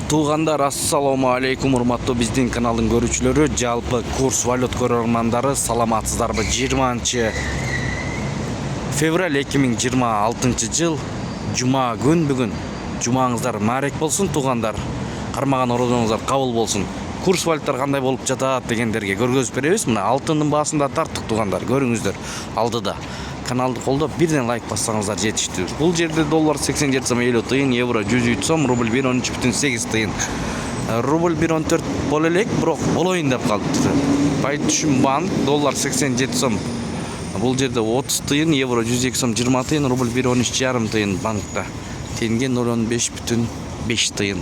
Туугандар, ассаламу алейкум, урматтуу биздин каналдын көрүүчүлөрү, жалпы курс валют көрөрмандары, саламатсыздарбы? 20 февраль 2026 жыл жума күн бүгүн. Жумаңыздар маарек болсун туугандар. Кармаган орозоңуздар кабыл болсун. Курс валюттар кандай болуп жатат дегендерге көргөзүп беребиз. Мына алтындын баасында тарттык туугандар, көрүңүздөр алдыда. Каналды колдоп бирден лайк бассаңыздар жетиштүү. Бул жерде доллар 87,50 тыйын, евро 103 сом, рубль 113,8 тыйын. Рубль 114 боло элек, бирок болоюн деп калыптыр. Байтүшүм банк доллар 87 сом. Бул жерде 30 тыйын, евро 102 сом 20 тыйын, рубль 113,5 тыйын банкта. Тенге 0,15,5 тыйын.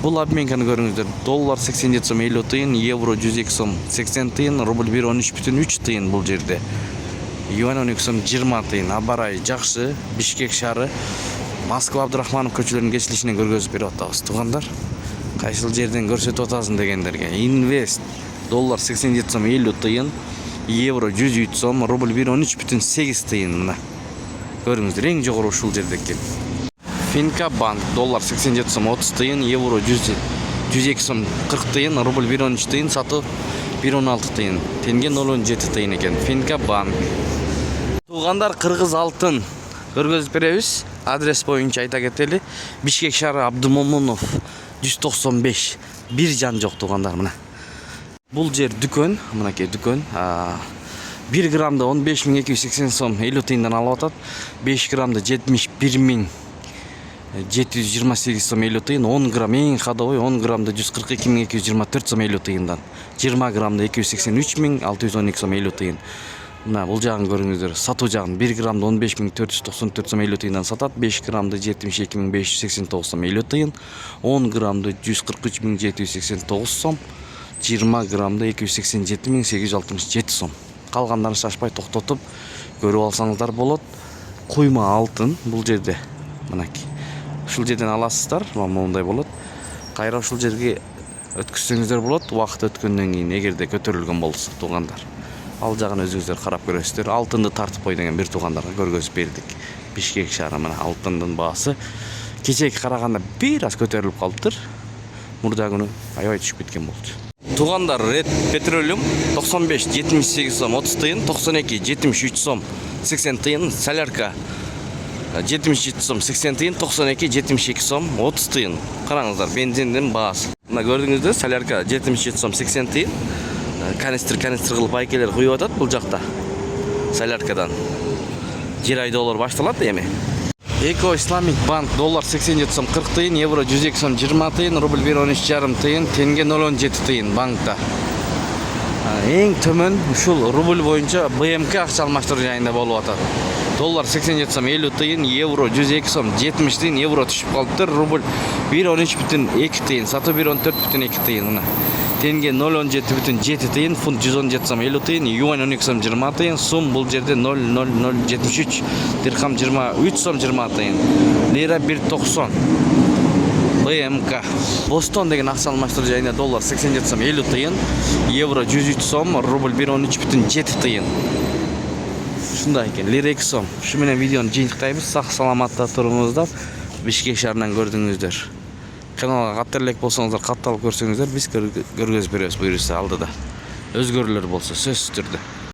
Бул обменканы көрүңүздөр. Доллар 87,50 тыйын, евро 102 сом 80 тыйын, рубль 113,3 тыйын бул жерде. Юан 12 сом 20 тыйын. Абарай жакшы, Бишкек шаары, Москва Абдрахманов көчөлөрүнүн кесилишинен көргөзүп берип атабыз туугандар. Кайсыл жерден көрсөтүп атасың дегендерге. Инвест доллар 87 сом 50 тыйын, евро 103 сом, рубль 113,8 тыйын. Мына көрүңүздөр, эң жогору ушул жерде экен. Финка банк доллар 87 сом 30 тыйын, евро 102 сом 40 тыйын, рубль 113 тыйын, сатуу 116 тыйын. Тенге 0,17 тыйын экен. Финка банк. Туугандар, кыргыз алтын көргөзүп беребиз. Адрес боюнча айта кетели. Бишкек шаары, Абдымомунов 195. Бир жан жок туугандар, мына. Бул жер дүкөн, мынакей дүкөн. 1 граммда 15.280 сом 50 тыйындан алып атат. 5 граммда 71.728 сом 50 тыйын. 10 грамм эң ходовой 10 граммда 142.224 сом 50 тыйындан. 20 граммда 283.612 сом 50 тыйын. Мына бул жагын көрүңүздөр. Сатуу жагын 1 граммда 15.494 сом 50 тыйындан сатат. 5 граммда 72.589 сом 50 тыйын. 10 граммда 143.789 сом. 20 граммда 287.867 сом. Калгандарын шашпай токтотуп көрүп алсаңыздар болот. Куйма алтын бул жерде. Мынакей. Ушул жерден аласыздар, мындай болот. Кайра ушул жерге өткүзсөңүздөр болот. Убакыт өткөндөн кийин эгерде көтөрүлгөн болсо туугандар. Ал жагын өзүңүздөр карап көрөсүздөр. Алтынды тартып кой деген бир туугандарга көргөзүп бердик. Бишкек шаары, мына алтындын баасы кечеги караганда бир аз көтөрүлүп калыптыр. Мурда күнү аябай түшүп кеткен болчу. Туугандар, Red Petroleum 95.78 сом 30 тыйын, 92.73 сом 80 тыйын, Солярка 77 сом 80 тыйын, 92.72 сом 30 тыйын. Караңыздар, бензиндин баасы. Мына көрдүңүздөр, Солярка 77 сом 80 тыйын. Канистр кылып айкелер куюп атат бул жакта. Соляркадан 1 ай доллар башталат эми. Эко Исламик банк доллар 87 сом 40 тыйын, евро 102 сом 20 тыйын, рубль 113,5 тыйын, тенге 0,17 тыйын банкта. Эң төмөн ушул рубль боюнча БМК акча алмаштыруу жайында болуп атат. Доллар 87 сом 50 тыйын, евро 102 сом 70 тыйын, евро түшүп калыптыр, рубль 113,2 тыйын, сатуу 114,2 тыйын. Тенге 0,17,7 тыйын, фунт 117 сом 50 тыйын, юань 12 сом 20 тыйын, сум бул жерде 0,0073, дирхам 23 сом 20 тыйын, лира 1,90. БМК. Бостон деген акча алмаштыруу жайында доллар 87 сом 50 тыйын, евро 103 сом, рубль 113,7 тыйын. Ушундай экен, лира 2 сом. Ушу менен видеону жыйынтыктайбыз. Сак саламатта туруңуздар. Бишкек шаарынан көрдүңүздөр. Каналга каттерлек болсоңуздар, катталып көрсөңүздөр, биз көргөзүп беребиз буюрса алдыда. Өзгөрүүлөр болсо сөзсүз түрдө.